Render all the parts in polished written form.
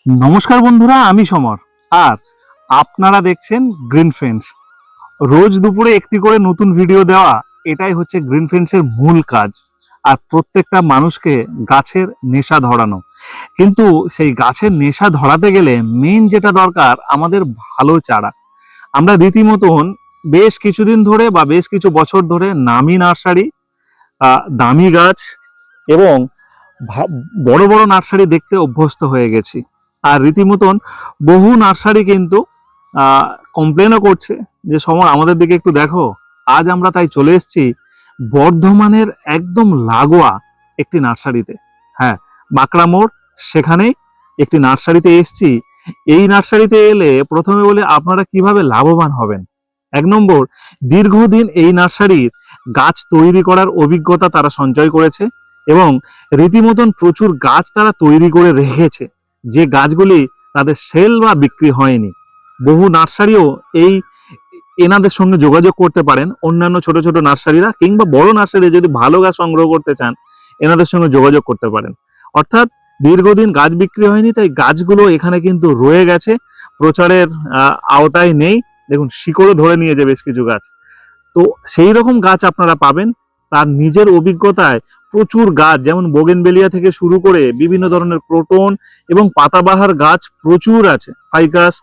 নমস্কার বন্ধুরা, আমি সমর। আর আপনারা দেখছেন গ্রিন ফ্রেন্ডস। রোজ দুপুরে একটি করে নতুন ভিডিও দেওয়া, এটাই হচ্ছে গ্রিন ফ্রেন্ডসের মূল কাজ। আর প্রত্যেকটা মানুষকে গাছের নেশা ধরানো। কিন্তু সেই গাছের নেশা ধরাতে গেলে মেইন যেটা দরকার, আমাদের ভালো চারা। আমরা রীতিমতন বেশ কিছুদিন ধরে বা বেশ কিছু বছর ধরে নামি নার্সারি, দামি গাছ এবং বড় বড় নার্সারি দেখতে অভ্যস্ত হয়ে গেছি। আর রীতিমতন বহু নার্সারি কিন্তু কমপ্লেনও করছে যে সমর আমাদের দিকে একটু দেখো। আজ আমরা তাই চলে এসেছি বর্ধমানের একদম লাগোয়া একটি নার্সারিতে। হ্যাঁ, বাঁকড়া মোড়, সেখানেই একটি নার্সারিতে এসেছি। এই নার্সারিতে এলে প্রথমে বলে আপনারা কিভাবে লাভবান হবেন। 1 নম্বর, দীর্ঘদিন এই নার্সারির গাছ তৈরি করার অভিজ্ঞতা তারা সঞ্চয় করেছে এবং রীতিমতন প্রচুর গাছ তারা তৈরি করে রেখেছে, যে গাছগুলি তাদের সেল বা বিক্রি হয়নি। বহু নার্সারিও এনাদের সঙ্গে যোগাযোগ করতে পারেন। অন্যান্য ছোট ছোট নার্সারিরা কিংবা বড় নার্সারি যদি ভালো গাছ সংগ্রহ করতে চান, এনাদের সঙ্গে যোগাযোগ করতে পারেন। অর্থাৎ দীর্ঘদিন গাছ বিক্রি হয়নি, তাই গাছগুলো এখানে কিন্তু রয়ে গেছে, প্রচারের আওতায় নেই। দেখুন, শিকড়ও ধরে নিয়েছে বেশ কিছু গাছ। তো সেই রকম গাছ আপনারা পাবেন। তার নিজের অভিজ্ঞতায় প্রচুর গাছ, যেমন বোগেনভেলিয়া থেকে শুরু করে বিভিন্ন ধরনের ক্রোটন এবং পাতাবাহার গাছ প্রচুর আছে। ফাইকাস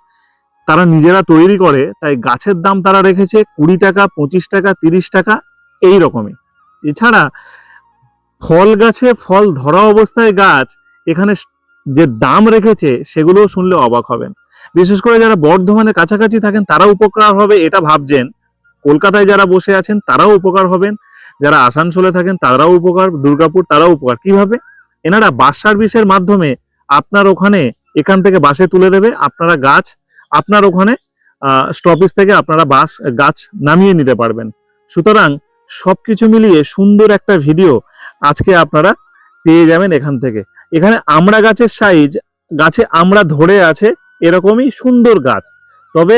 তারা নিজেরা তৈরি করে, তাই গাছের দাম তারা রেখেছে 20 টাকা, 25 টাকা, 30 টাকা, এই রকমই। এছাড়া ফল গাছে ফল ধরা অবস্থায় গাছ এখানে যে দাম রেখেছে, সেগুলো শুনলে অবাক হবেন। বিশেষ করে যারা বর্ধমানের কাছাকাছি থাকেন তারা উপকার হবে এটা ভাবছেন, কলকাতায় যারা বসে আছেন তারাও উপকার হবেন, যারা আসানসোলে থাকেন তারাও উপকার, দুর্গাপুর তারাও উপকার। কিভাবে? এনারা বাস সার্ভিসের মাধ্যমে আপনার ওখানে এখান থেকে বাসে তুলে দেবে, আপনারা গাছ আপনার ওখানে স্টপেজ থেকে আপনারা গাছ নামিয়ে নিতে পারবেন। সুতরাং সবকিছু মিলিয়ে সুন্দর একটা ভিডিও আজকে আপনারা পেয়ে যাবেন এখান থেকে। এখানে আমড়া গাছের সাইজ, গাছে আমড়া ধরে আছে এরকমই সুন্দর গাছ। তবে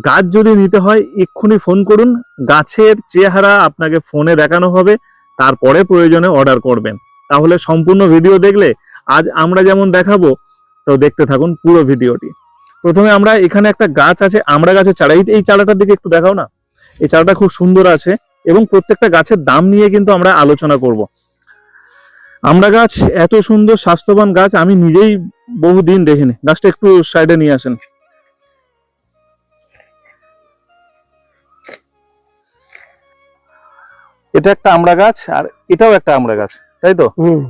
গাছ যদি নিতে হয় এক্ষুনি ফোন করুন, গাছের চেহারা আপনাকে ফোনে দেখানো হবে, তারপরে প্রয়োজনে অর্ডার করবেন। তাহলে সম্পূর্ণ ভিডিও দেখলে আজ আমরা যেমন দেখাবো, তো দেখতে থাকুন পুরো ভিডিওটি। প্রথমে আমরা এখানে একটা গাছ আছে আমড়া গাছের চারা, এই চারাটার দিকে একটু দেখাও না। এই চারাটা খুব সুন্দর আছে এবং প্রত্যেকটা গাছের দাম নিয়ে কিন্তু আমরা আলোচনা করব। আমড়া গাছ এত সুন্দর স্বাস্থ্যবান গাছ আমি নিজেই বহুদিন দেখিনি। গাছটা একটু সাইডে নিয়ে আসেন। এটা একটা আমড়া গাছ আর এটাও একটা আমড়া গাছ, তাই তো?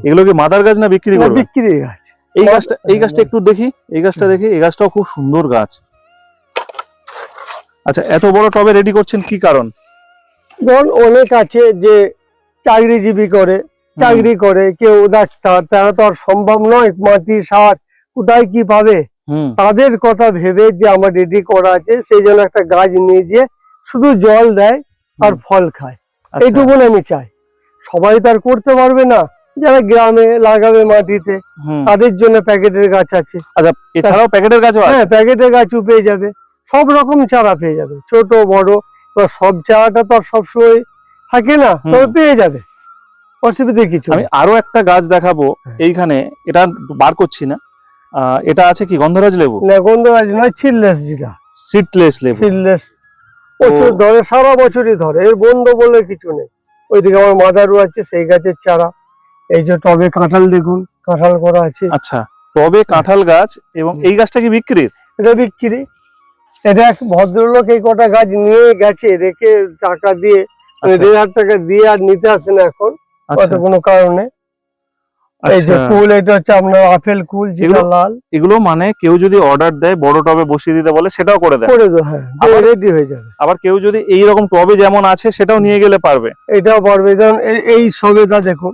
এগুলো কি মাদার গাছ না বিক্রি করবে? বিক্রি গাছ। এই গাছটা একটু দেখি, এই গাছটা দেখি। এই গাছটাও খুব সুন্দর গাছ। আচ্ছা, এত বড় টবে রেডি করছেন কি কারণ? ধর অনেক আছে যে চাকরিজীবী করে, চাকরি করে, কেউ ডাক্তার, তারা তো আর সম্ভব নয় মাটি সার কোথায় কি পাবে। তাদের কথা ভেবে যে আমার রেডি করা আছে, সেই জন্য একটা গাছ নিয়ে গিয়ে শুধু জল দেয় আর ফল খায়, এইটুকুন আমি চাই। সবাই তার করতে পারবে না, যারা গ্রামে লাগাবে মাটিতে, তাদের জন্য প্যাকেটের গাছ আছে। আচ্ছা, এছাড়াও প্যাকেটের গাছও আছে? হ্যাঁ, প্যাকেটের গাছও পেয়ে যাবে, সব রকম চারা পেয়ে যাবে, ছোট বড়। সব চারাটা তো আর সবসময় থাকে না, তবে পেয়ে যাবে, অসুবিধা কিছু। আমি আরো একটা গাছ দেখাবো এইখানে, এটা বার করছি না। এটা আছে কি গন্ধরাজ লেবু? না, গন্ধরাজ নয়, সিডলেস, যেটা সিডলেস লেবু। সিডলেস প্রচুর ধরে, সারা বছরই ধরে, এর বন্ধ বলে কিছু নেই। ওইদিকে আমার মাদারও আছে, সেই গাছের চারা। এই যে টবে কাঁঠাল, দেখুন কাঁঠাল করা আছে। আচ্ছা, টবে কাঁঠাল গাছ। এবং এই গাছটা কি বিক্রির? এটা বিক্রি। এটা এক ভদ্রলোক এই কটা গাছ নিয়ে গেছে, রেখে টাকা দিয়ে, 1,500 টাকা দিয়ে আর নিতে আসে না এখন, হয়তো কোনো কারণে। এই যে কুল, এটা হচ্ছে আপনার আপেল কুল, যেটা লাল। এগুলো মানে কেউ যদি অর্ডার দেয় বড় টবে বসিয়ে দিতে বলে, সেটাও করে দেয়? করে দাও, হ্যাঁ, রেডি হয়ে যাবে। আবার কেউ যদি এই রকম টবে যেমন আছে সেটাও নিয়ে গেলে পারবে? এটাও পারবে। যেমন এই সবেদা দেখুন,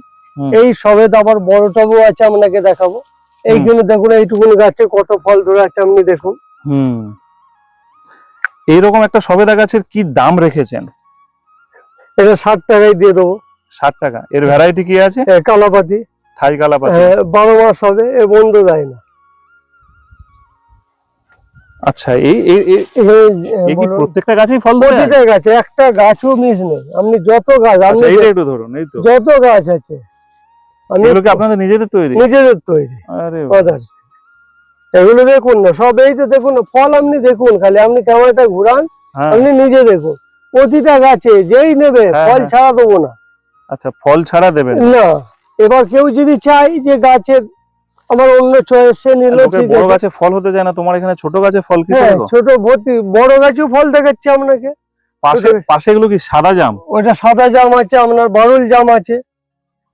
এই সবেদা আবার বড় টবও আছে, আপনাকে দেখাবো। এইখানে দেখুন, এইটুকুন গাছে কত ফল ধরে আছে, আপনি দেখুন। এইরকম একটা সবেদা গাছের কি দাম রেখেছেন? এটা 60 টাকায় দিয়ে দেবো। 60 টাকা? এর ভ্যারাইটি কি আছে? কালাপাতি, থাই কালাপাতি। 12 মাস হবে, এ বন্ধ দেয় না। আচ্ছা, এই কি প্রত্যেকটা গাছেই ফল ধরে? প্রত্যেকটা গাছে, একটা গাছও মিস নেই। আপনি যত গাছ, আপনি এইটা একটু ধরুন, এই তো যত গাছ আছে, এগুলো কি আপনাদের নিজেদের তৈরি? নিজেদের তৈরি। আরে বাহ! এগুলো দেখুন না, সব এই তো দেখুন না, ফল আপনি দেখুন, খালি আপনি ক্যামেরাটা ঘুরান, হ্যাঁ আপনি নিজে দেখুন প্রতিটা গাছে যেই নেবে হ্যাঁ, ফল হ্যাঁ। ছাড়া দেবো না। আচ্ছা, ফল ছাড়া দেবেন না। না, এবার কেউ যদি চাই যে গাছের আমার অন্য চয়েসে নিল, লোকের ঠিক বড় আছে। গাছে ফল হতে যায় না, তোমার এখানে ছোট গাছে ফল কি হ্যাঁ, করে গো? ছোট ভর্তি, বড় গাছেও ফল দেখাচ্ছি আপনাকে। পাশে ছোট- পাশে এগুলো কি সাদা জাম? ওটা সাদা জাম আছে, আপনার বারুল জাম আছে,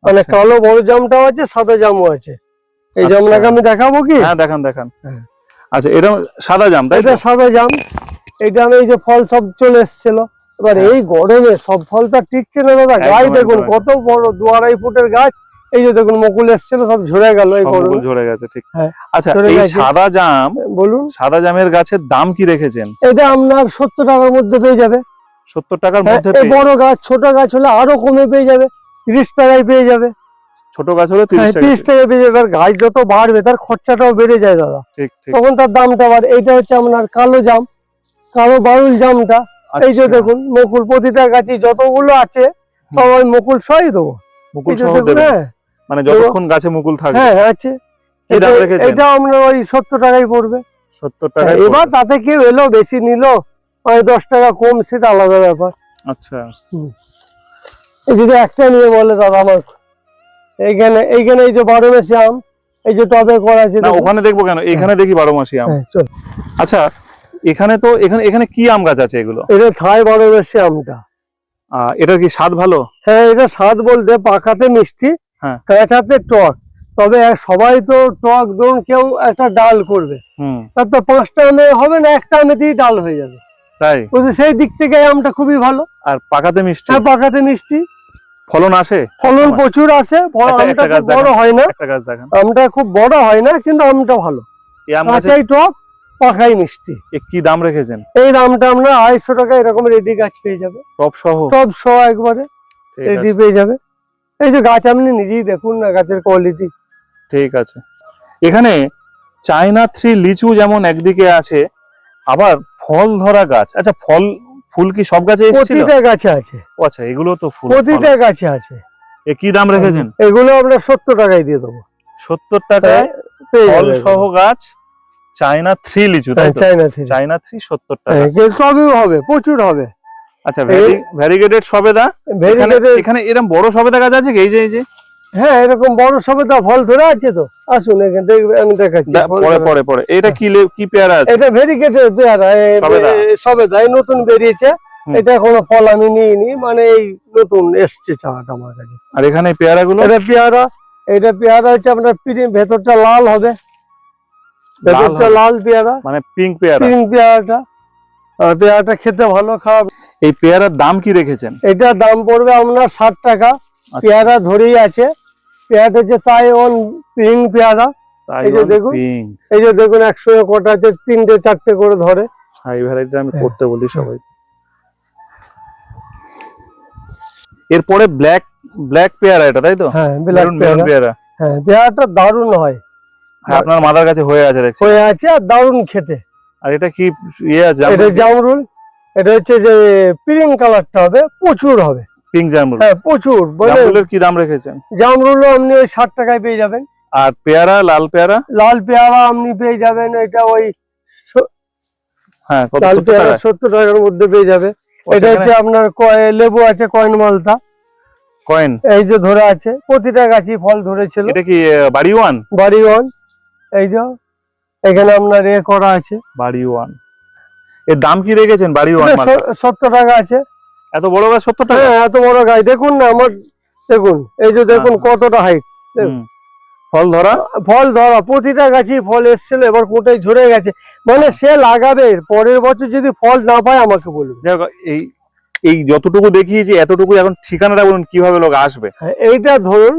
মানে আচ্ছা, কালো বড় জামটাও আছে, সাদা জামও আছে। এই যে আচ্ছা। আপনাকে আমি দেখাবো কি, হ্যাঁ, দেখান দেখান। হ্যাঁ। আচ্ছা, এটা সাদা জাম তাই তো? এটা সাদা জাম, এটা আমি এই যে ফল সব চলে এসেছিল। এবার হ্যাঁ। এই গরমে সব ফলটা টিকছে না দাদা, একদম, গাছ দেখুন একদম, কত বড়, 2-2.5 ফুটের গাছ। এই যে দেখুন মুকুল এসেছিল, সব ঝরে গেল এই সব গরমে। মুকুল ঝরে গেছে, ঠিক। হ্যাঁ, আচ্ছা, ঝরে এই গেছে। সাদা জাম, বলুন, সাদা জামের গাছের দাম কি রেখেছেন? এটা আপনার 70 টাকার মধ্যে পেয়ে যাবে। 70 টাকার হ্যাঁ, মধ্যে এই বড় গাছ, ছোট গাছ হলে আরো কমে পেয়ে যাবে, 30 টাকায় পেয়ে যাবে। ছোট গাছ হলে 30 হ্যাঁ, টাকা। 30 টাকায় পেয়ে যাবে। এবার গাছ যত বাড়বে তার খরচাটাও বেড়ে যায় দাদা, ঠিক ঠিক। তখন তার দামটা বাড়ে। এইটা হচ্ছে আপনার কালো জাম, কালো বাউল জামটা। এই যে আচ্ছা, দেখুন মুকুল প্রতিটা গাছে যতগুলো আছে সবাই মুকুল সহই দেবো। মুকুল এই যে সহ দেখুন, দেবেন? হ্যাঁ মানে যতক্ষণ গাছে মুকুল থাকবে। হ্যাঁ আছে। কি দাম রেখেছেন? এটা আপনার ওই 70 টাকায় পড়বে। 70 টাকায় এবার পড়বে। তাতে কেউ এলো বেশি নিল, মানে 10 টাকা কম, সেটা আলাদা ব্যাপার। আচ্ছা, এই যদি একটা নিয়ে বলে দাদা আমার এইখানে এইখানে এই যে 12 মাসি আম, এই যে টবে করা আছে না দেখুন। ওখানে দেখবো কেন, এখানে দেখি 12 মাসি আম। হ্যাঁ, চল। আচ্ছা, এখানে তো এখানে এখানে কি আম গাছ আছে এগুলো? এটা থাই 12 মাসি আমটা। এটার কি স্বাদ ভালো? হ্যাঁ, এটা স্বাদ বলতে পাকাতে মিষ্টি, হ্যাঁ। কাঁচাতে টক। তবে সবাই তো টক, ধরুন কেউ একটা ডাল করবে, হুম, তার তো 5টা আমে হবে না, একটা আমেতেই ডাল হয়ে যাবে। তাই? বুঝলি, সেই দিক থেকে এই আমটা খুবই ভালো। আর পাকাতে মিষ্টি? হ্যাঁ, পাকাতে মিষ্টি, ফলন আসে? ফলন সময়? প্রচুর আছে। একটা আমটা গাছ খুব বড় দেখান, হয় না, একটা গাছ দেখান। আমটা খুব বড় হয় না, কিন্তু আমটা ভালো। এই আম গাছে কাঁচাই টক, পাকাই মিষ্টি। কি দাম রেখেছেন? এই দামটা আমরা 250 টাকা এরকম রেডি গাছ পেয়ে যাবে, টপ সহ? সব সহ একবারে ঠিক রেডি আছে, পেয়ে যাবে। এই যে গাছ আপনি নিজেই দেখুন না গাছের কোয়ালিটি। ঠিক আছে। এখানে চায়না 3 লিচু যেমন একদিকে আছে, আবার ফল ধরা গাছ। আচ্ছা, ফুল কি সব গাছে এসেছিল? প্রতিটা গাছে আছে, ও আচ্ছা, এগুলো তো ফুল। প্রতিটা গাছে আছে। এ কি দাম রেখেছেন? এগুলো আমরা 70 টাকায় দিয়ে দেবো, 70 টাকায় পেয়ে ফল যাবে সহ এগুলো। গাছ, চায়না 3 লিচু তাই হ্যাঁ, তো? China three. চায়না 3 70 টাকা। হ্যাঁ, কিন্তু সবই হবে, প্রচুর হবে। আচ্ছা, ভ্যারিগেটেড সবেদা। এখানে ভেরিগেটেড। এখানে এরকম বড় সবেদা গাছ আছে কি? এই যে হ্যাঁ, এরকম বড় সবেদা ফল ধরে আছে তো, আসুন এখানে দেখবে, আমি দেখাচ্ছি। ফল পরে ধরে। পরে পরে এটা কি পেয়ারা আছে? এটা ভেরিগেটেড পেয়ারা, সবেদা। সবেদা এই নতুন বেরিয়েছে। হুম। এটা কোনো ফল আমি নিইনি, মানে এই নতুন এসছে চারাটা আমার কাছে। আর এখানে এই পেয়ারাগুলো? এটা পেয়ারা হচ্ছে আপনার ভেতরটা লাল হবে, ভেতরটা হবে? লাল পেয়ারা, মানে পিঙ্ক পেয়ারা। পিঙ্ক পেয়ারাটা। আর পেয়ারাটা খেতে ভালো, খারাপ। এই পেয়ারার দাম কি রেখেছেন? এটা দাম পড়বে আপনার 60 টাকা। আচ্ছা, পেয়ারা ধরেই আছে, পেয়ারাটা হচ্ছে তাইওয়ান পিঙ্ক পেয়ারা। এই যে তাইওয়ান দেখুন। পিঙ্ক। এই যে দেখুন, 100 কটা আছে, 3টে-4টে করে ধরে। এই ভ্যারাইটিটা আমি হ্যাঁ। করতে বলি সবাই। এরপরে ব্ল্যাক পেয়ারা, এটা তাই তো? হ্যাঁ, ব্ল্যাক মেরুন পেয়ারা। হ্যাঁ, পেয়ারাটা দারুণ হয়, হ্যাঁ, আপনার মাদার কাছে হয়ে আছে দেখছি। হয়ে আছে আর দারুণ খেতে। আর এটা কি আছে? এটা জামরুল। এটা হচ্ছে যে পিঙ্ক কালারটা হবে, প্রচুর হবে। পিঙ্ক জামরুল। হ্যাঁ, প্রচুর। জামরুলের কি দাম রেখেছেন? জামরুলও আপনি ওই 60 টাকায় পেয়ে যাবেন। আর পেয়ারা, লাল পেয়ারা? লাল পেয়ারা আপনি পেয়ে যাবেন, এটা ওই হ্যাঁ, কত? লাল 70 পেয়ারা টাকা? 70 টাকার মধ্যে পেয়ে যাবে। এটা হচ্ছে আপনার লেবু আছে, কয়েন মালটা। কয়েন। এই যে ধরে আছে, প্রতিটা গাছই ফল ধরেছিল। এটা কি বাড়ি ওয়ান? বাড়ি ওয়ান। এই যে এখানে আপনার করা আছে, বাড়ি ওয়ান। এর দাম কি রেখেছেন বাড়ি ওয়ান? 70 টাকা আছে। এত বড় গাছ 70 টাকা? হ্যাঁ, এত বড় গাছ দেখুন না আমার, দেখুন এই যে দেখুন কতটা হাইট। হুম। ফল ধরা? ফল ধরা, প্রতিটা গাছই ফল এসেছিল, এবার কোটায় ঝরে গেছে। মানে সে লাগাবে, পরের বছর যদি ফল না পায় আমাকে বলবে। দেখো, এই যতটুকু দেখিয়েছি এতটুকু, এখন ঠিকানাটা বলুন কিভাবে লোক আসবে? হ্যাঁ, এইটা ধরুন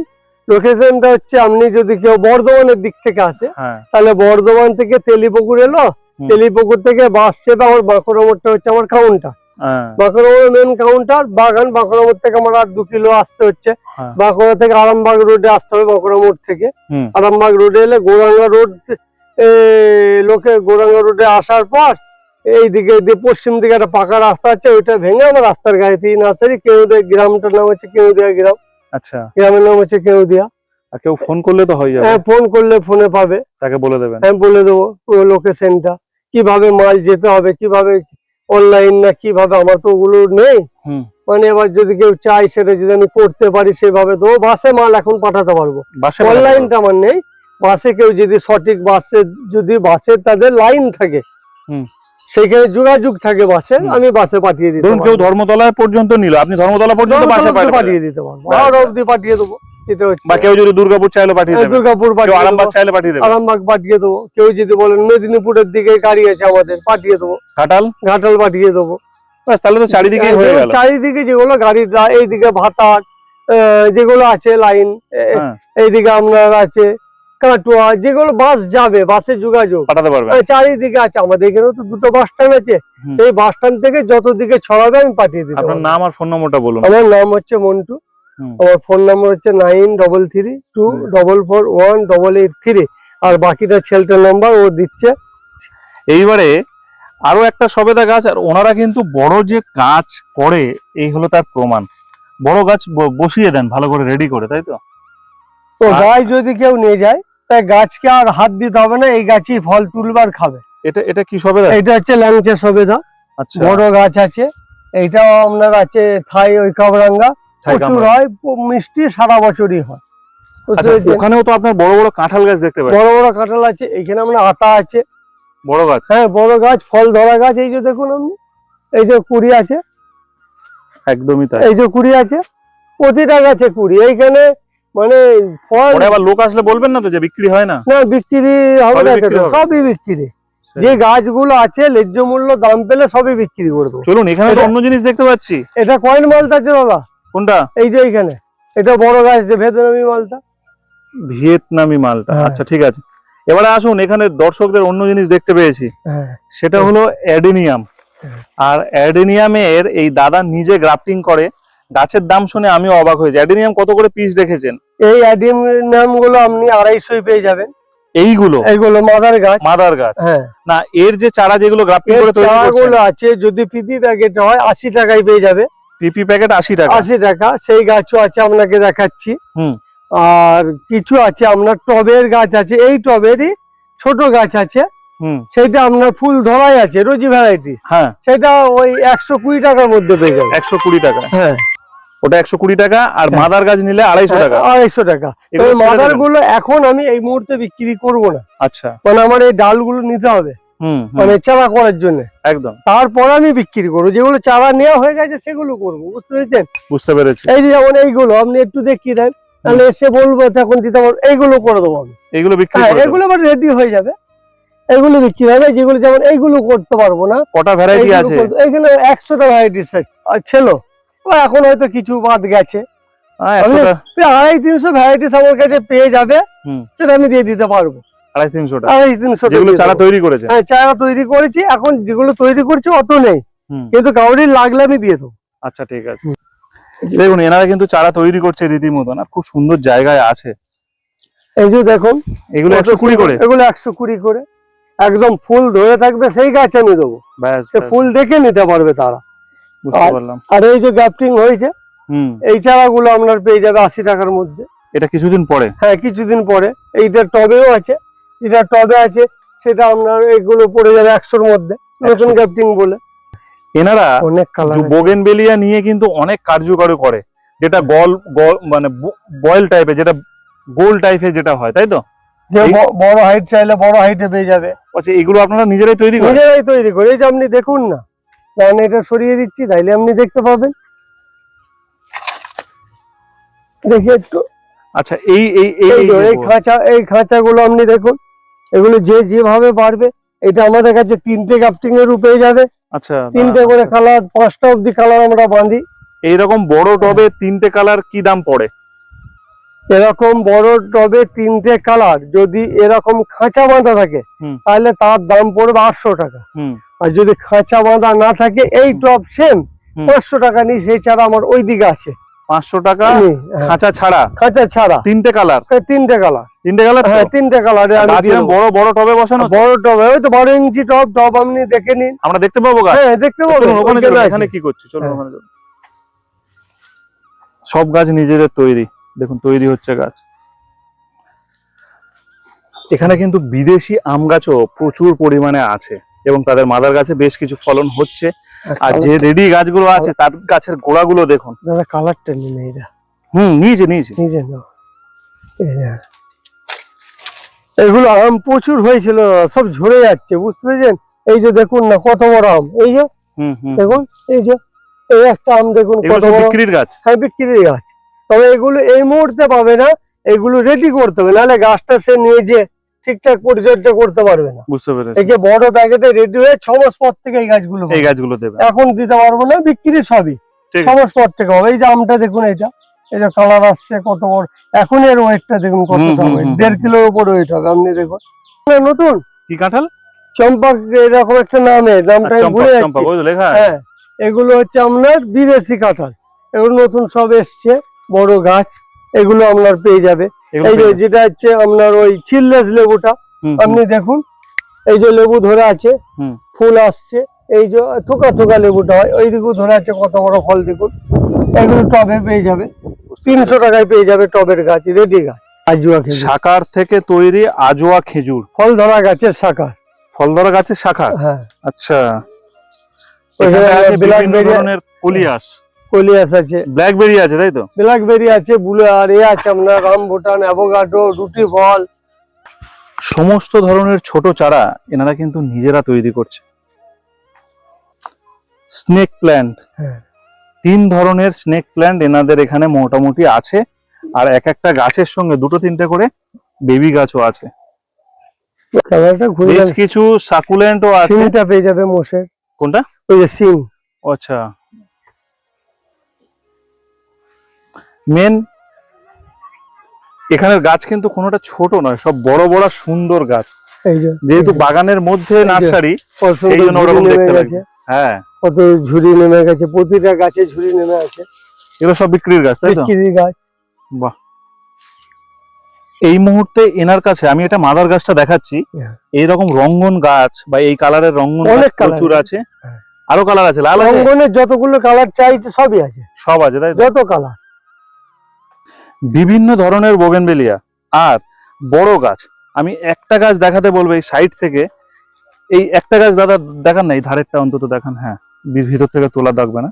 লোকেশনটা হচ্ছে, আপনি যদি কেউ বর্ধমানের দিক থেকে আসে, হ্যাঁ, তাহলে বর্ধমান থেকে তেলিপুকুর এলো, হুম। তেলিপুকুর থেকে বাস চেপে আমার বাঁকুড়া মোড়টা হচ্ছে আমার কাউন্টার। হ্যাঁ, বাঁকুড়া মোড় মেন কাউন্টার, বাগান। বাঁকুড়া মোড় থেকে আমার আর 2 কিলো আসতে হচ্ছে। হ্যাঁ। বাঁকুড়া থেকে আরামবাগ রোডে আসতে হবে, বাঁকুড়া মোড় থেকে। হুম। আরামবাগ রোডে এলে গোরাঙ্গা রোড, লোকে গোরাঙ্গা রোডে আসার পর এইদিকে পশ্চিম দিকে একটা পাকা রাস্তা আছে, ওইটা ভেঙে আমার রাস্তার গায়ে 3 নার্সারি। কেউদিয়া গ্রামটার নাম হচ্ছে কেউদিয়া গ্রাম। আচ্ছা, গ্রামের নাম হচ্ছে কেউদিয়া। আর কেউ ফোন করলে তো হয়ে যাবে, হ্যাঁ ফোন করলে ফোনে পাবে, তাকে বলে দেবেন। আমি বলে দেবো পুরো লোকেশনটা, কিভাবে মাল যেতে হবে, কিভাবে অনলাইন না কিভাবে, আমার তো ওগুলো নেই। হুম। মানে এবার যদি কেউ চাই সেটা যদি আমি করতে পারি সেভাবে তো বাসে মাল এখন পাঠাতে পারবো, বাসে অনলাইনটা আমার নেই। বাসে কেউ যদি সঠিক বাসে, যদি বাসের তাদের লাইন থাকে, হুম। সেখানে যোগাযোগ থাকে বাসে, আমি বাসে পাঠিয়ে দিতে ধরুন কেউ পারবো। ধর্মতলা পর্যন্ত নিল, আপনি ধর্মতলা পর্যন্ত বাসে পাঠিয়ে দিতে পারবো, আর অবধি পাঠিয়ে দেবো। এটা হচ্ছে, বা কেউ যদি দুর্গাপুর চাইলে পাঠিয়ে দেবেন, দুর্গাপুর কেউ পাঠিয়ে দেবো, আরামবাগ চাইলে পাঠিয়ে দেবেন, আরামবাগ পাঠিয়ে দেবো। কেউ যদি বলেন মেদিনীপুরের দিকে গাড়ি আছে আমাদের, পাঠিয়ে দেবো, ঘাটাল ঘাটাল পাঠিয়ে দেবো। ব্যাস, তাহলে তো চারিদিকেই হয়ে গেল। চারিদিকে যেগুলো গাড়ির এইদিকে ভাতার যেগুলো আছে লাইন, হ্যাঁ, এইদিকে আপনার আছে কাটোয়া, যেগুলো বাস যাবে, বাসে যোগাযোগ পাঠাতে পারবেন। চারিদিকে আছে। আমাদের এখানেও তো দুটো বাস স্ট্যান্ড আছে, হুম। সেই বাস স্ট্যান্ড থেকে যত দিকে ছড়াবে আমি পাঠিয়ে দিতে আপনার পারবো। নাম আর ফোন নম্বরটা বলুন। আমার নাম হচ্ছে মন্টু, হুম। আমার ফোন নাম্বার হচ্ছে 9332441883, আর বাকিটা ছেলেটার নাম্বার ও দিচ্ছে। এইবারে আরো একটা সবেদা গাছ, আর ওনারা কিন্তু বড় যে গাছ করে, এই হলো তার প্রমাণ। বড় গাছ বসিয়ে দেন ভালো করে রেডি করে, তাই তো? তো আর- গাছ যদি কেউ নিয়ে যায়, তাই গাছকে আর হাত দিতে হবে না, এই গাছই ফল তুলবার খাবে। এটা এটা কি সবেদা? এটা হচ্ছে ল্যাংচা সবেদা, আচ্ছা, বড় গাছ আছে। এইটাও আপনার আছে থাই ওই কামরাঙ্গা, ছাই প্রচুর কামরাঙা। হয়, মিষ্টি সারা বছরই হয়। বুঝতে আচ্ছা, পেরেছেন? ওখানেও তো আপনার বড় বড় কাঁঠাল গাছ দেখতে পাচ্ছি। বড় বড় কাঁঠাল আছে, এখানে আমরা আতা আছে, বড় গাছ, হ্যাঁ বড় গাছ, ফল ধরা গাছ। এই যে দেখুন আপনি, এই যে কুড়ি আছে, একদমই তাই। এই যে কুড়ি আছে, প্রতিটা গাছে কুড়ি। এইখানে মানে ফল পরে আবার লোক আসলে বলবেন না তো যে বিক্রি হয় না? না, বিক্রি হবে সবই না বিক্রি কেন, হবে। সবই বিক্রি। যে গাছগুলো আছে ন্যায্য মূল্য দাম পেলে সবই বিক্রি করবো। চলুন, এখানে তো এটা- অন্য জিনিস দেখতে পাচ্ছি। এটা কয়েন মালটা আছে দাদা, কোনটা? এই যে এইখানে, এটা বড় গাছ যে ভেতনামি মালটা। ভিয়েতনামি মালটা। হ্যাঁ। আচ্ছা, ঠিক আছে। এবারে আসুন, এখানে দর্শকদের অন্য জিনিস দেখতে পেয়েছি, হ্যাঁ, সেটা হলো অ্যাডেনিয়াম। আর অ্যাডেনিয়ামের এই দাদা নিজে গ্রাফটিং করে। গাছের দাম শুনে আমিও অবাক হয়েছি। অ্যাডেনিয়াম কত করে পিস রেখেছেন? এই অ্যাডিয়াম গুলো আপনি 250 পেয়ে যাবেন। এইগুলো এইগুলো মাদার গাছ। মাদার গাছ হ্যাঁ, না, এর যে চারা যেগুলো গ্রাফটিং এর করে তৈরি করছেন, চারাগুলো আছে, যদি পিপি প্যাকেট হয় 80 টাকায় পেয়ে যাবে। পিপি প্যাকেট 80 টাকা। 80 টাকা, সেই গাছও আছে, আপনাকে দেখাচ্ছি। হুম। আর কিছু আছে আপনার টবের গাছ আছে, এই টবেরই ছোট গাছ আছে, হুম। সেটা আপনার ফুল ধরাই আছে, রোজি ভ্যারাইটি, হ্যাঁ, সেটা ওই 120 টাকার মধ্যে পেয়ে যাবে। 120 টাকা। হ্যাঁ, ওটা 120 টাকা। আর হ্যাঁ। মাদার গাছ নিলে 250 টাকা। 250 টাকা। এগুলো তবে ছেড়ে মাদার দেবেন? গুলো এখন আমি এই মুহূর্তে বিক্রি করব না, আচ্ছা। মানে আমার এই ডালগুলো নিতে হবে, হুম, মানে চারা করার জন্য। একদম তারপর আমি বিক্রি করবো, যেগুলো চারা নেওয়া হয়ে গেছে সেগুলো করবো। বুঝতে পেরেছেন? বুঝতে পেরেছি। এই যে যেমন এইগুলো আপনি একটু দেখিয়ে দেন, তাহলে এসে বলবো তখন দিতে পারবো। এইগুলো করে দেবো আমি। এগুলো বিক্রি হ্যাঁ, করে দেবেন? এগুলো আবার রেডি হয়ে যাবে, এগুলো বিক্রি হবে। যেগুলো যেমন এইগুলো করতে পারবো না, কটা ভ্যারাইটি এইগুলো আছে? এখানে 100টা ভ্যারাইটি ছিল, এখন হয়তো কিছু বাদ গেছে। হ্যাঁ, 100 টাকা। 250-300 ভ্যারাইটিস আমার কাছে পেয়ে যাবে, হুম। সেটা আমি দিয়ে দিতে পারবো। 250-300 টাকা 250-300 যেগুলো চারা তৈরি করেছে। হ্যাঁ, চারা তৈরি করেছি, এখন যেগুলো তৈরি করছি অত নেই, হুম। কিন্তু কাউরির লাগলে আমি দিয়ে দেবো। আচ্ছা, ঠিক আছে। দেখুন, এনারা কিন্তু চারা তৈরি করছে রীতিমতো, না খুব সুন্দর জায়গায় আছে। এই যে দেখুন, এগুলো 120 করে। এগুলো 120 করে, একদম ফুল ধরে থাকবে সেই গাছ আমি দেবো, ব্যাস, সে ব্যাস, ফুল দেখে নিতে পারবে তারা। বুঝতে পারলাম। আর এই যে গ্রাফটিং হয়েছে, হুম। এই চারাগুলো আপনার পেয়ে যাবে 80 টাকার মধ্যে। এটা কিছুদিন পরে। হ্যাঁ, কিছুদিন পরে। এইটা টবেও আছে, যেটা টবে আছে সেটা আপনার এগুলো পড়ে যাবে 100-র মধ্যে, নতুন 100 গ্রাফটিং বলে। এনারা অনেক কালার, বোগেনভেলিয়া নিয়ে কিন্তু অনেক কার্যকারী করে, যেটা গল গল মানে বয়েল টাইপের, যেটা গোল টাইপের যেটা হয়, তাই তো? যে বড় হাইট চাইলে বড় হাইটে পেয়ে যাবে। আচ্ছা, এগুলো আপনারা নিজেরাই তৈরি করেন? নিজেরাই তৈরি করে। এই যে আপনি দেখুন না, কারণ এটা সরিয়ে দিচ্ছি, তাইলে আপনি দেখতে পাবেন। দেখি একটু, আচ্ছা, এই এই এই এই এই যে এই যে- খাঁচা, এই খাঁচাগুলো আপনি দেখুন, এগুলো যে যেভাবে পারবে। এটা আমাদের কাছে 3টে গ্রাফটিং এর পেয়ে যাবে, আচ্ছা, 3টে করে কালার, 5টা অব্দি কালার আমরা বাঁধি। এইরকম বড় টবে 3টে কালার কি দাম পড়ে? এরকম বড় টবে 3টে কালার যদি এরকম খাঁচা বাঁধা থাকে, হুম। তাহলে তার দাম পড়বে 800 টাকা। হুম। আর যদি খাঁচা বাঁধা না থাকে, এই টব সেম হুম। 500 টাকা নিই। সেই চারা আমার ওই দিকে আছে, 500 টাকা হ্যাঁ, খাঁচা ছাড়া, খাঁচা ছাড়া 3টে কালার। 3টে কালার। 3টে কালার? হ্যাঁ, 3টে কালারে আমি গাছ দিয়ে এরকম দেবো। বড় বড় টবে বসানো তো? বড় টবে, ওই তো 12 ইঞ্চি টব, টব আপনি দেখে নিন। আমরা দেখতে পাবো গাছ? হ্যাঁ, দেখতে পাবেন। চলুন ওখানে ওইখানে চলুন, আছে। এখানে কি করছি, চলুন হ্যাঁ। ওখানে চলুন। সব গাছ নিজেদের তৈরি, দেখুন তৈরি হচ্ছে গাছ। এখানে কিন্তু বিদেশি আম গাছও প্রচুর পরিমাণে আছে এবং তাদের মাদার গাছে বেশ কিছু ফলন হচ্ছে। আর যে রেডি গাছগুলো আছে তার গাছের গোড়াগুলো দেখুন দাদা, কালারটা নিয়ে এরা নিয়েছে নিজে নাও। এগুলো আম প্রচুর হয়েছিল, সব ঝরে যাচ্ছে, বুঝতে পেরেছেন? এই যে দেখুন না কত বড় আম, এই যে দেখুন, এই যে এই একটা আম দেখুন কত বড়। বিক্রির গাছ? হ্যাঁ, বিক্রির গাছ। তবে এগুলো এই মুহূর্তে পাবে না, এগুলো রেডি করতে হবে, নাহলে গাছটা সে নিয়ে যে ঠিকঠাক পরিচর্যা করতে পারবে না। বুঝতে পেরেছি। একে বড় প্যাকেটে রেডি হয়ে 6 মাস পর থেকে এই গাছগুলো দেবে। এখন দিতে পারবো না, বিক্রি সবই 6 মাস পর থেকে হবে। এই যে আমটা দেখুন, এটা কালার আসছে কত বড়, এখন এর ওয়েটটা দেখুন কতটা ওয়েট, 1.5 কিলোর উপর ওয়েট হবে। আপনি দেখুন নতুন কি কাঁঠাল, চম্পক এরকম একটা নামের, নামটা আমি ভুলে যাচ্ছি। হ্যাঁ, এগুলো হচ্ছে আপনার বিদেশি কাঁঠাল, এগুলো নতুন সব এসছে, বড় গাছ, এগুলো আপনার পেয়ে যাবে। এই যে যেটা হচ্ছে আপনার ওই চিললেস লেবুটা, আপনি দেখুন এই যে লেবু ধরে আছে, ফুল আসছে, এই যে থোকা থোকা লেবুটা হয়, ওই দিকেও ধরে আছে, কত বড় ফল দেখুন। এগুলো টবে পেয়ে যাবে, 300 টাকায় পেয়ে যাবে, টবের গাছ, রেডি গাছ। আজোয়া খেজুর, শাকার থেকে তৈরি আজোয়া খেজুর, ফল ধরা গাছের শাখা, ফল ধরা গাছের শাখা। হ্যাঁ, আচ্ছা। কলিয়াস আছে, ব্ল্যাকবেরি আছে, তাই তো? ব্ল্যাকবেরি আছে, আর এ আছে আপনার রামবুটান, অ্যাভোকাডো, রুটি ফল, সমস্ত ধরনের ছোট চারা এনারা কিন্তু নিজেরা তৈরি করছে। স্নেক প্ল্যান্ট, 3 ধরনের স্নেক প্ল্যান্ট এনাদের এখানে মোটামুটি আছে, আর এক একটা গাছের সঙ্গে 2-3টে করে বেবি গাছও আছে। বেশ কিছু সাকুলেন্টও আছে। সিমটা পেয়ে যাবে মোষের। কোনটা? ওই যে সিম। আচ্ছা, মেন এখানের গাছ কিন্তু কোনোটা ছোট নয়, সব বড় বড় সুন্দর গাছ। যেহেতু বাগানের মধ্যে নার্সারি, সেই জন্য ওরকম দেখতে লাগে। হ্যাঁ, কত ঝুড়ি নেমে গেছে, প্রতিটা গাছে ঝুড়ি নেমে আছে। এগুলো সব বিক্রির গাছ, তাই তো? বিক্রির গাছ। বাহ। এই মুহূর্তে এনার কাছে আমি এটা মাদার গাছটা দেখাচ্ছি, এইরকম রঙ্গন গাছ বা এই কালারের রঙ্গন গাছ প্রচুর আছে। আরো কালার আছে, লাল রঙ্গনের যতগুলো কালার চাইছে সবই আছে, সব আছে, তাই তো? যত কালার, বিভিন্ন ধরনের বোগেনভেলিয়া আর বড় গাছ। আমি একটা গাছ দেখাতে বলবো এই সাইড থেকে, এই একটা গাছ দাদা দেখান না, এই ধারেরটা অন্তত দেখান। হ্যাঁ, ভিতর থেকে তোলা থাকবে না,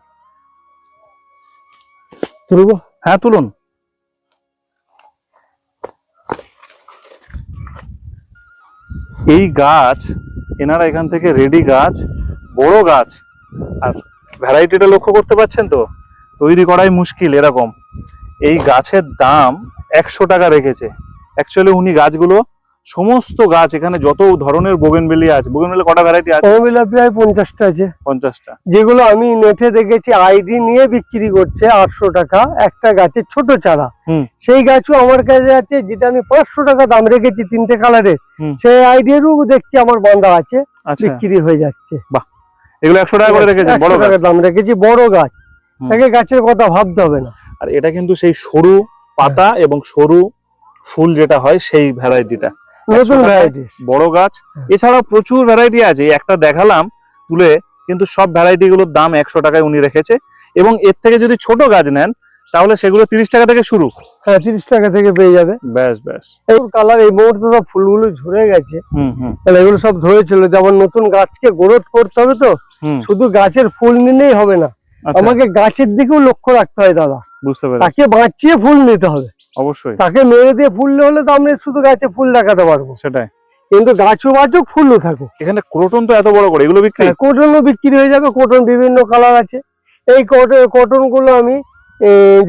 তুলবো? হ্যাঁ, তুলুন। এই গাছ এনারা এখান থেকে রেডি গাছ, বড় গাছ, আর ভ্যারাইটিটা লক্ষ্য করতে পারছেন তো, তৈরি করাই মুশকিল এরকম। এই গাছের দাম 100 টাকা রেখেছে। অ্যাকচুয়ালি উনি গাছগুলো, সমস্ত গাছ এখানে যত ধরনের বোগেনভেলিয়া আছে, বোগেনভেলিয়া কটা ভ্যারাইটি আছে? বোগেনভেলিয়া প্রায় 50টা আছে। 50টা, যেগুলো আমি নেটে দেখেছি আইডি নিয়ে বিক্রি করছে 800 টাকা একটা গাছের ছোট চারা। সেই গাছও আমার কাছে আছে, যেটা আমি 500 টাকা দাম রেখেছি 3টে কালারের, সেই আইডিয়ারও দেখছি আমার বাঁধা আছে, বিক্রি হয়ে যাচ্ছে। বাহ, এগুলো 100 টাকা করে রেখেছেন? বড় টাকা দাম রেখেছি, বড় গাছ, তাকে গাছের কথা ভাবতে হবে না। আর এটা কিন্তু সেই সরু পাতা এবং সরু ফুল যেটা হয় সেই ভ্যারাইটিটা, নতুন ভ্যারাইটি, বড় গাছ। এছাড়াও প্রচুর ভ্যারাইটি আছে, একটা দেখালাম তুলে, কিন্তু সব ভ্যারাইটি গুলোর দাম 100 টাকায় উনি রেখেছে। এবং এর থেকে যদি ছোট গাছ নেন তাহলে সেগুলো 30 টাকা থেকে শুরু। হ্যাঁ, 30 টাকা থেকে পেয়ে যাবে। ব্যাস ব্যাস। এই কালার, এই মুহূর্তে সব ফুলগুলো ঝরে গেছে, তাহলে এগুলো সব ধরেছিল। যেমন নতুন গাছকে গ্রোথ করতে হবে, তো শুধু গাছের ফুল নিলেই হবে না, আমাকে গাছের দিকেও লক্ষ্য রাখতে হয় দাদা। বুঝতে পেরেছি। তাকে বাঁচিয়ে ফুল নিতে হবে, অবশ্যই। তাকে মেরে দিয়ে ফুল হলে তো আমরা শুধু গাছে ফুল দেখাতে পারবো, সেটাই। কিন্তু গাছও বাঁচুক, ফুলও থাকুক। এখানে ক্রোটন তো এত বড় করে, এগুলো বিক্রি? কটনও বিক্রি হয়ে যাবে, কটন বিভিন্ন কালার আছে। এই কটন গুলো আমি,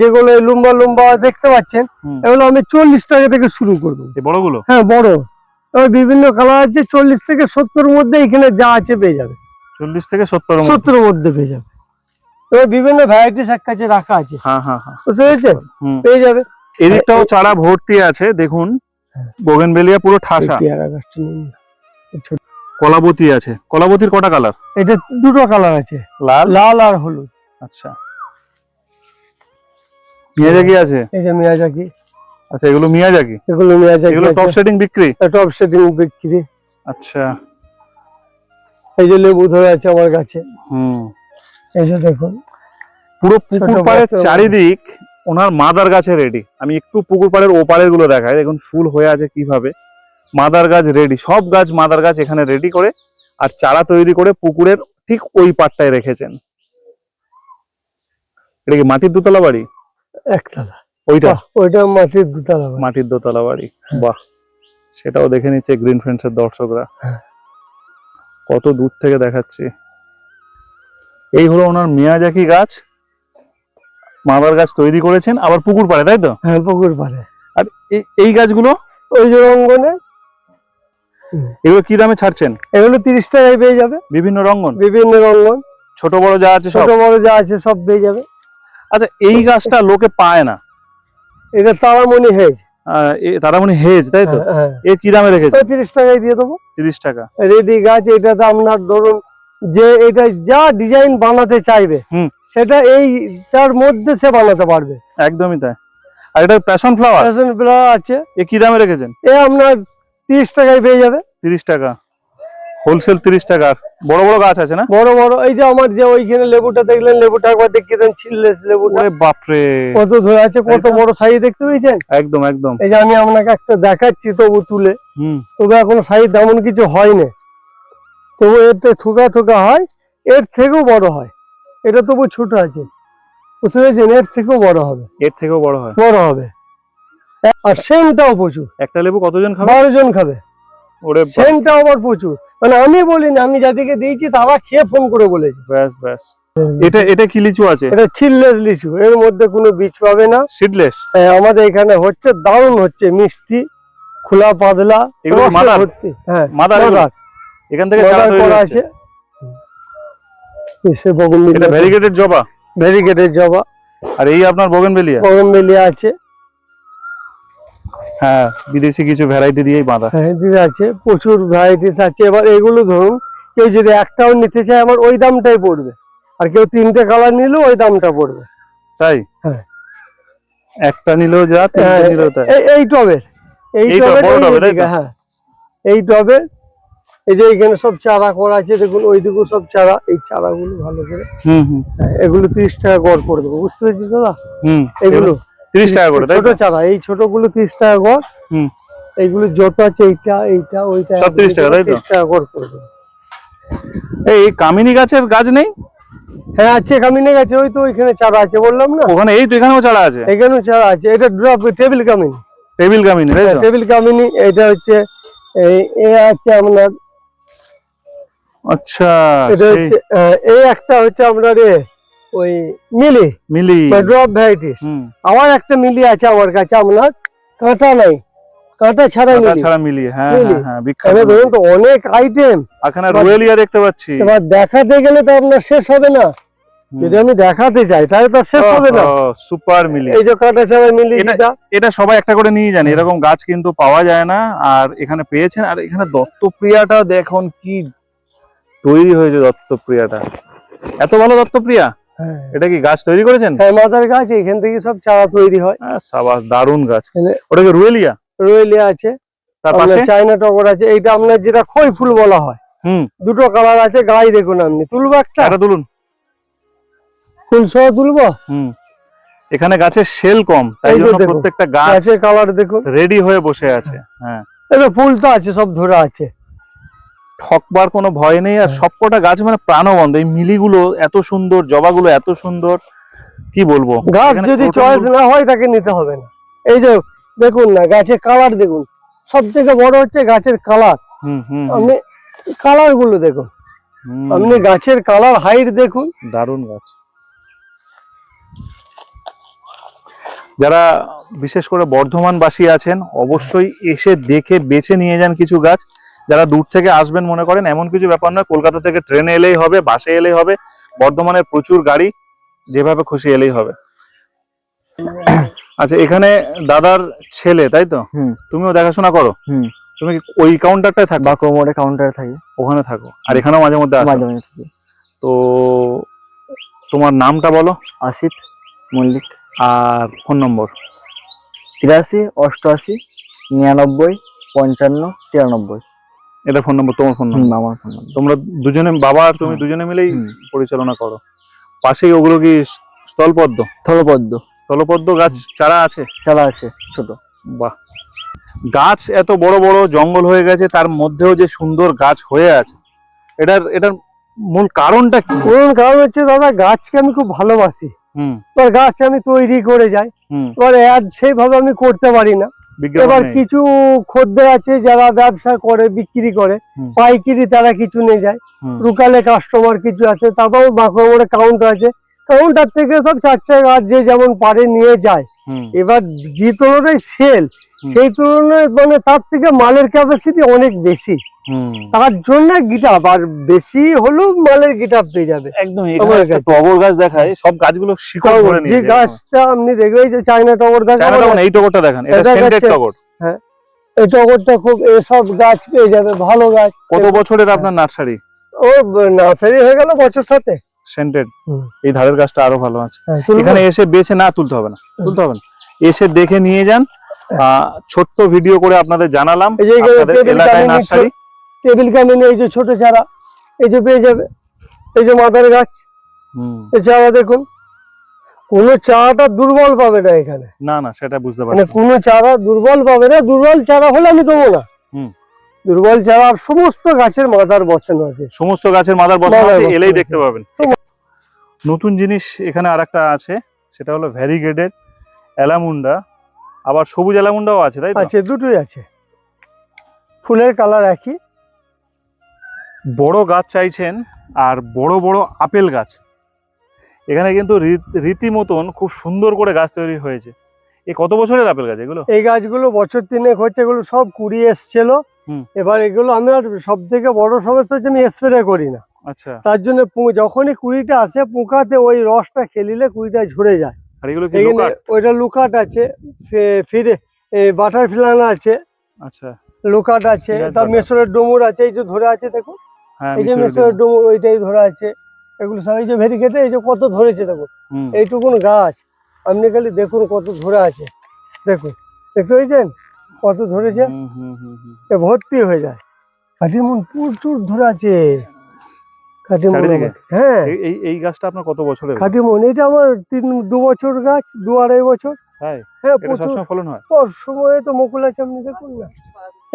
যেগুলো লম্বা লম্বা দেখতে পাচ্ছেন, এগুলো আমি 40 টাকা থেকে শুরু করবো। বড়গুলো? হ্যাঁ, বড়। তবে বিভিন্ন কালার আছে, 40 থেকে 70 মধ্যে এখানে যা আছে পেয়ে যাবে। 40 থেকে 70 মধ্যে পেয়ে যাবে। তবে বিভিন্ন ভ্যারাইটিস এক কাছে রাখা আছে। হ্যাঁ হ্যাঁ হ্যাঁ, বুঝতে পেরেছেন? পেয়ে যাবে। এদিকটাও চারা ভর্তি আছে, দেখুন বোগেনভেলিয়া পুরো ঠাসা। কলাবতী আছে, কলাবতীর কটা কালার? এটা 2টো কালার আছে, লাল আর হলুদ। আচ্ছা, মিয়াজাকি আছে? এই যে মিয়াজাকি। আচ্ছা, এগুলো মিয়াজাকি? এগুলো মিয়াজাকি। এগুলো টপ সেটিং বিক্রি? টপ সেটিং বিক্রি। আচ্ছা, এই যে লেবু ধরে আছে আমার কাছে। এই যে দেখুন, পুরো পুকুর পাড়ের চারিদিক ওনার মাদার গাছে রেডি। আমি একটু পুকুর পাড়ের ওপারের গুলো দেখাই, দেখুন ফুল হয়ে আছে কিভাবে। মাদার গাছ রেডি, সব গাছ মাদার গাছ এখানে রেডি করে আর চারা তৈরি করে পুকুরের ঠিক ওই পাটটায় রেখেছেন। এটা কি মাটির দোতলা বাড়ি? একতলা। ওইটা ওইটা মাটির দোতলা বাড়ি। মাটির দোতলা বাড়ি, বাহ। সেটাও দেখে নিচ্ছে গ্রিন ফ্রেন্ডস এর দর্শকরা, কত দূর থেকে দেখাচ্ছে। এই হলো ওনার মিয়াজাকি গাছ, মাদার গাছ তৈরি করেছেন, আবার পুকুর পাড়ে, তাই তো? হ্যাঁ, পুকুর পাড়ে। আর এই গাছগুলো ওই যে রঙ্গনে, এগুলো কি দামে ছাড়ছেন? এগুলো 30 টাকায় পেয়ে যাবে। বিভিন্ন রঙ্গন, বিভিন্ন রঙ্গন, ছোট বড় যা আছে সব? ছোট বড় যা আছে সব পেয়ে যাবে। আচ্ছা, এই গাছটা লোকে পায় না, এটা তারামণি হেজ। তারামণি হেজ, তাই তো? এ কি দামে রেখেছে? 30 টাকায় দিয়ে দেবো। 30 টাকা রেডি গাছ। এটাতে আপনার ধরুন যে এটা যা ডিজাইন বানাতে চাইবে সেটা এইটার মধ্যে সে বানাতে পারবে। একদমই তাই। আর এটা প্যাশন ফ্লাওয়ার, প্যাশন ফ্লাওয়ার আছে। এ কি দামে রেখেছেন? এ আপনার 30 টাকায় পেয়ে যাবে। 30 টাকা হোলসেল, 30 টাকা। বড় বড় গাছ আছে না? বড় বড়। এই যে আমার যে ওইখানে লেবুটা দেখলেন, লেবুটা একবার দেখিয়ে দেন, ছিললেস লেবুটা। ওরে বাপরে, কত ধরে আছে, কত বড় সাইজ, দেখতে পেয়েছেন? একদম একদম। এই যে আমি আপনাকে একটা দেখাচ্ছি তবু তুলে, তবে এখন সাইজ তেমন কিছু হয়নি, তবু এতে থুকা থুকা হয়, এর থেকেও বড় হয়। এটা তবু ছোট আছে, বুঝতে পেরেছেন? এর থেকেও বড় হবে, এর থেকেও বড় হয়, বড় হবে। আর সেন্টটাও প্রচুর। একটা লেবু কতজন খাবে? 12 জন খাবে। ওরে সেন্টটাও আবার প্রচুর, মানে আমি বলিনি, আমি যাদেরকে দিয়েছি তারা খেয়ে ফোন করে বলেছে। ব্যাস ব্যাস। এটা কি লিচু আছে? এটা ছিললেস লিচু, এর মধ্যে কোনো বীজ পাবে না, সিডলেস। আমাদের এখানে হচ্ছে দারুণ হচ্ছে, মিষ্টি, খোলা পাতলা, এগুলো মাদার? হ্যাঁ, মাদার। এখান থেকে চারা তৈরি করা হচ্ছে। আছে। এসে বগনবেলিয়া, এটা ভ্যারিগেটেড জবা। ভ্যারিগেটেড জবা। আর এই আপনার বোগেনভেলিয়া। বগনবেলিয়া আছে। হ্যাঁ, বিদেশি কিছু ভ্যারাইটি দিয়েই বাঁধা। ভ্যারাইটিস আছে, প্রচুর ভ্যারাইটিস আছে। এবার এগুলো ধরুন কেউ যদি একটাও নিতে চায় আমার ওই দামটাই পড়বে, আর কেউ 3টে কালার নিলেও ওই দামটা পড়বে। তাই? হ্যাঁ, একটা নিলেও যা, 3টে নিলেও তাই। এই টবের, এই টবের, হ্যাঁ এই টবের। এই যে এখানে সব চারা করা আছে দেখুন, ওই দিকে সব চারা, এই চারাগুলো ভালো করে, এগুলো 30 টাকা গড় করে দেবো, বুঝতে পেরেছিস দাদা? এগুলো 30 টাকা করে, ছোট চারা, এই ছোটগুলো 30 টাকা গড়। এইগুলো যত আছে, এইটা এইটা ওইটা সব 30 টাকা, তাই তো? 30 টাকা গড় করে দেবো। এই কামিনী গাছের গাছ নেই? হ্যাঁ আছে, কামিনী গাছে, ওই তো ওইখানে চারা আছে, বললাম না ওখানে। এই তো এখানেও চারা আছে, এখানেও চারা আছে। এটা ড্রপ টেবিল কামিনী, টেবিল কামিনী, তাই তো? টেবিল কামিনী। এটা হচ্ছে এই আছে আপনার, আচ্ছা, এটা হচ্ছে এই একটা হচ্ছে আপনার ওই মিলি, মিলি ড্রপ ভ্যারাইটি। আবার একটা মিলি আছে আমার কাছে, আপনার কাঁটা নাই, কাঁটা ছাড়া মিলি। হ্যাঁ হ্যাঁ, বিখ্যাত। ধরুন তো অনেক আইটেম। এখানে রোয়েলিয়া দেখতে পাচ্ছি। এবার দেখাতে গেলে তো আপনার শেষ হবে না, যদি আমি দেখাতে চাই তাহলে তো শেষ হবে না। সুপার মিলি। এই যে কাঁটা ছাড়া মিলি, এটা সবাই একটা করে নিয়ে জানে, এরকম গাছ কিন্তু পাওয়া যায় না, আর এখানে পেয়েছেন। আর এখানে দত্তপ্রিয়াটা দেখুন কি তৈরি হয়েছে, দত্তপ্রিয়াটা এত ভালো। দত্তপ্রিয়া, এটা কি গাছ তৈরি করেছেন? হ্যাঁ, মাদার গাছ, এখান থেকে সব চারা তৈরি হয়। সাবাস, দারুণ গাছ। ওটা কি রুয়েলিয়া? রুয়েলিয়া আছে, তার পাশে চায়না টগর আছে। এইটা আপনার যেটা খই ফুল বলা হয়, দুটো কালার আছে। গায়ে দেখুন, আপনি তুলবো একটা? তুলুন, ফুল সহ তুলবো। এখানে গাছের সেল কম, তাই জন্য প্রত্যেকটা গাছের কালার দেখুন রেডি হয়ে বসে আছে। হ্যাঁ, এটা ফুল তো আছে, সব ধরে আছে, ঠকবার কোনো ভয় নেই। আর সবকটা গাছ মানে প্রাণবন্ত। এই মিলিগুলো এত সুন্দর, জবাগুলো এত সুন্দর, কি বলবো। গাছ যদি চয়েস না হয় তাকে নিতে হবে না। এই যে দেখুন না, গাছের কালার দেখুন, সব থেকে বড় হচ্ছে গাছের কালার। আপনি কালার গুলো দেখুন, আপনি গাছের কালার হাইট দেখুন, দারুণ গাছ। যারা বিশেষ করে বর্ধমানবাসী আছেন, অবশ্যই এসে দেখে বেছে নিয়ে যান কিছু গাছ। যারা দূর থেকে আসবেন মনে করেন, এমন কিছু ব্যাপার নয়, কলকাতা থেকে ট্রেনে এলেই হবে, বাসে এলেই হবে, বর্ধমানের প্রচুর গাড়ি, যেভাবে খুশি এলেই হবে। আচ্ছা, এখানে দাদার ছেলে, তাই তো? তুমিও দেখাশোনা করো? তুমি ওই কাউন্টারটায় থাকো? বাঁকুড়া মোড়ে কাউন্টারে থাকি, ওখানে থাকো। আর এখানেও মাঝে মধ্যে আসো? মাঝে মাঝে থাকি। তো তোমার নামটা বলো? আসিফ মল্লিক। আর ফোন নম্বর? 83 88 99 55 93। এটা ফোন নম্বর? তোমার ফোন নম্বর? আমার ফোন নম্বর। তোমরা দুজনে, বাবা আর তুমি দুজনে মিলেই পরিচালনা করো? পাশেই ওগুলো কি স্থলপদ্ম? স্থলপদ্ম। স্থলপদ্ম গাছ চারা আছে? চারা আছে ছোট। বাহ, গাছ এত বড় বড় জঙ্গল হয়ে গেছে, তার মধ্যেও যে সুন্দর গাছ হয়ে আছে, এটার মূল কারণটা কি? কোন কারণ হচ্ছে দাদা, গাছকে আমি খুব ভালোবাসি। এবার গাছ আমি তৈরি করে যাই, এবার অ্যাড সেইভাবে আমি করতে পারি না। এবার কিছু খদ্দের আছে যারা ব্যবসা করে, বিক্রি করে পাইকারি, তারা কিছু নিয়ে যায়। লোকালে কাস্টমার কিছু আছে, তারপর বাঁকুড়া মোড়ে কাউন্টার আছে, কাউন্টার থেকে সব 4 গাছ যে যেমন পারে নিয়ে যায়। এবার যে তুলনায় সেল, সেই তুলনায় মানে তার থেকে মালের ক্যাপাসিটি অনেক বেশি, তার জন্য গিটাপ আর বেশি হলেও মালের গিটাপ পেয়ে যাবে। একদম টগর গাছ দেখায়, সব গাছগুলো শিকড় ধরে নিয়েছে। যে গাছটা আপনি দেখবেন যে চায়না টগর দেখান, এই টগরটা দেখেন, এটা সেন্টেড টগর। হ্যাঁ, এই টগরটা খুব, এসব গাছ পেয়ে যাবে, ভালো গাছ। কত বছরের আপনার নার্সারি? ও নার্সারি হয়ে গেল বছর সাথে। সেন্টেড, এই ধারের গাছটা আরো ভালো আছে। এখানে এসে বেছে না তুলতে হবে না, এসে দেখে নিয়ে যান। ছোট্ট ভিডিও করে আপনাদের জানালাম এলাকায় নার্সারি। টেবিল কামিনী, এই যে ছোট চারা, এই যে পেয়ে যাবে। এই যে মাদার গাছ, এই চারা দেখুন, কোন চারাটা দুর্বল পাবে না এখানে। না না, সেটা বুঝতে পারছি, মানে কোন চারা দুর্বল পাবে না। দুর্বল চারা হলে আমি দেবো না। দুর্বল চারা সমস্ত গাছের মাদার বসানো আছে, সমস্ত গাছের মাদার বসানো আছে, এলেই দেখতে পাবেন। নতুন জিনিস এখানে আরেকটা আছে, সেটা হলো ভ্যারিগেটেড অ্যালামুন্ডা, আবার সবুজ অ্যালামুন্ডাও আছে, তাই তো? আছে, দুটোই আছে, ফুলের কালার একই। বড় গাছ চাইছেন আর বড় বড় আপেল গাছ, এখানে কিন্তু রীতিমতন খুব সুন্দর করে গাছ তৈরি হয়েছে। এই কত বছরের আপেল গাছ এগুলো? এই গাছগুলো বছর 3 হচ্ছে, এগুলো সব কুড়ি এসছিল। এবার এগুলো আমি আর সব থেকে বড় সমস্যা হচ্ছে আমি স্প্রে করি না। আচ্ছা, তার জন্য যখনই কুড়িটা আসে, পোকাতে ওই রসটা খেলিলে কুড়িটা ঝরে যায়। আর এগুলো কি ওইটা লুকাট আছে, ফিরে বাটারফ্লাই আছে। আচ্ছা, লুকাট আছে, তার মেসরের ডুমুর আছে, এই যে ধরে আছে দেখুন, এই যে মেসরের ডুমুর, ওইটাই ধরে আছে। এগুলো সব এই যে ভেরিগেটে, এই যে কত ধরেছে দেখুন, এইটুকুন গাছ আপনি খালি দেখুন কত ধরে আছে, দেখুন, দেখতে পেয়েছেন কত ধরেছে, ভর্তি হয়ে যায়। কাটিমন প্রচুর ধরে আছে, কাটিমন। হ্যাঁ, এই গাছটা আপনার কত বছরের? কাটিমন এটা আমার 2 বছর গাছ, 2-2.5 বছর। হ্যাঁ, প্রচুর ফলন হয়। ওর সময় তো মুকুল আছে, আপনি দেখুন না,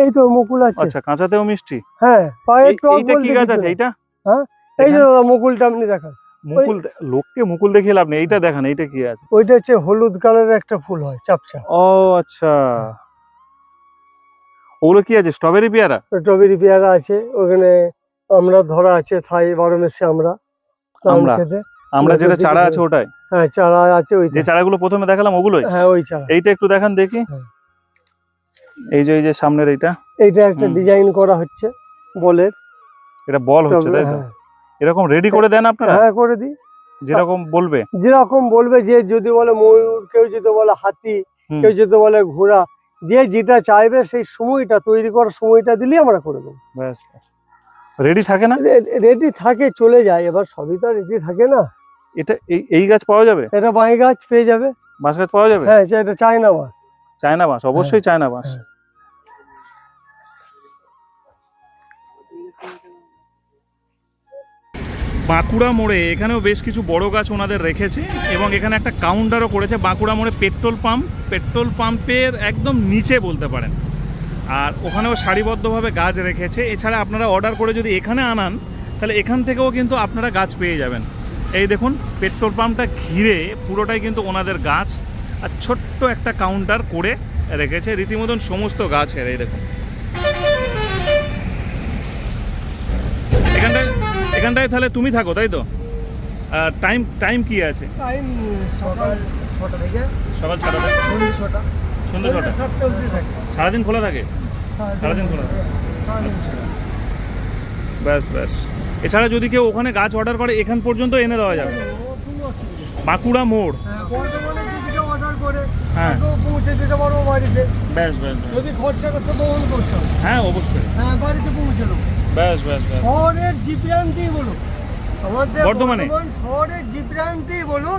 এই তো মুকুল আছে। আচ্ছা, কাঁচাতেও মিষ্টি। হ্যাঁ, পায়ে টক। এইটা কি গাছ আছে এইটা? হ্যাঁ, এই যে মুকুলটা আপনি দেখান। মুকুল, লোককে মুকুল দেখিয়ে লাভ নেই, এইটা দেখান, এইটা কি আছে? ওইটা হচ্ছে হলুদ কালারের একটা ফুল হয়, চাপচা। ও আচ্ছা, ওগুলো কি আছে? স্ট্রবেরি পেয়ারা? স্ট্রবেরি পেয়ারা আছে ওখানে, আমরা ধরা আছে, থাই 12 মাসে আমরা যেটা চারা আছে ওটাই। হ্যাঁ, চারা আছে, ওই যে চারাগুলো প্রথমে দেখালাম ওগুলোই। হ্যাঁ, ওই চারা। এইটা একটু দেখান দেখি। এই যে সামনের এইটা একটা ডিজাইন করা হচ্ছে বলের, এটা বল হচ্ছে, তাই তো? এরকম রেডি করে দেন আপনারা? হ্যাঁ, করে দিই, যেরকম বলবে। যে যদি বলে ময়ূর, কেউ যদি বলে হাতি, কেউ যদি বলে ঘোড়া, যে যেটা চাইবে সেই সময়টা তৈরি করার সময়টা দিলে আমরা করে দেবো। ব্যাস, রেডি থাকে না? রেডি থাকে, চলে যায়। এবার সবই তো রেডি থাকে না। এটা এই গাছ পাওয়া যাবে? এটা বাঁশ গাছ পেয়ে যাবে, বাঁশ গাছ পাওয়া যাবে। হ্যাঁ, এটা চায়না বাঁশ। চায়না বাঁশ, অবশ্যই চায়না বাঁশ। বাঁকুড়া মোড়ে এখানেও বেশ কিছু বড় গাছ ওনাদের রেখেছে, এবং এখানে একটা কাউন্টারও করেছে। বাঁকুড়া মোড়ে পেট্রোল পাম্পের একদম নিচে বলতে পারেন। আর ওখানেও সারিবদ্ধভাবে গাছ রেখেছে। এছাড়া আপনারা অর্ডার করে যদি এখানে আনান, তাহলে এখান থেকেও কিন্তু আপনারা গাছ পেয়ে যাবেন। এই দেখুন, পেট্রোল পাম্পটা ঘিরে পুরোটাই কিন্তু ওনাদের গাছ, আর ছোট্ট একটা কাউন্টার করে রেখেছে রীতিমতন সমস্ত গাছের। এই দেখুন, এখানটায় তাহলে তুমি থাকো, তাই তো? টাইম কি আছে? সকাল 6টা থেকে সন্ধ্যা 6টা। সারাদিন খোলা থাকে? সারাদিন খোলা থাকে। ব্যাস। এছাড়া যদি কেউ ওখানে গাছ অর্ডার করে, এখান পর্যন্ত এনে দেওয়া যাবে। বাঁকুড়া মোড়, অর্ডার করে হ্যাঁ পৌঁছে দিতে পারবো বাড়িতে। ব্যাস, যদি খরচা করতে বহন করতে হবে। হ্যাঁ, অবশ্যই। হ্যাঁ, বাড়িতে পৌঁছে দেবো। ব্যাস। শহরের জিপ্রান্তেই বলো, আমাদের বর্ধমানে শহরের জিপ্রান্তেই বলো,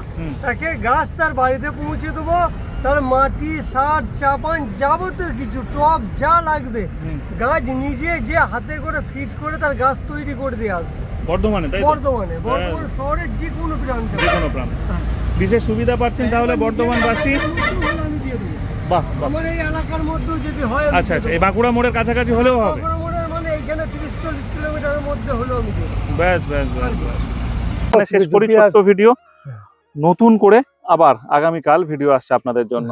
তাকে গাছ তার বাড়িতে পৌঁছে দেবো। তার মাটি, সার, চাপান, যাবতীয় কিছু টব যা লাগবে, গাছ নিজে যে হাতে করে ফিট করে তার গাছ তৈরি করে দিয়ে আসবে। বর্ধমানে, তাই? বর্ধমান শহরের যে কোনো প্রান্তে। বিশেষ সুবিধা পাচ্ছেন তাহলে বর্ধমানবাসী। বাহ বাহ। আমার এই এলাকার মধ্যেও যদি হয় আচ্ছা আচ্ছা, এই বাঁকুড়া মোড়ের কাছাকাছি হলেও হবে। মানে এখানে 30-40 কিলোমিটারের মধ্যে হলেও আমি দেবো। ব্যাস ব্যাস ব্যাস ব্যাস। শেষ করি ছোট্ট ভিডিও, নতুন করে আবার আগামীকাল ভিডিও আসছে আপনাদের জন্য।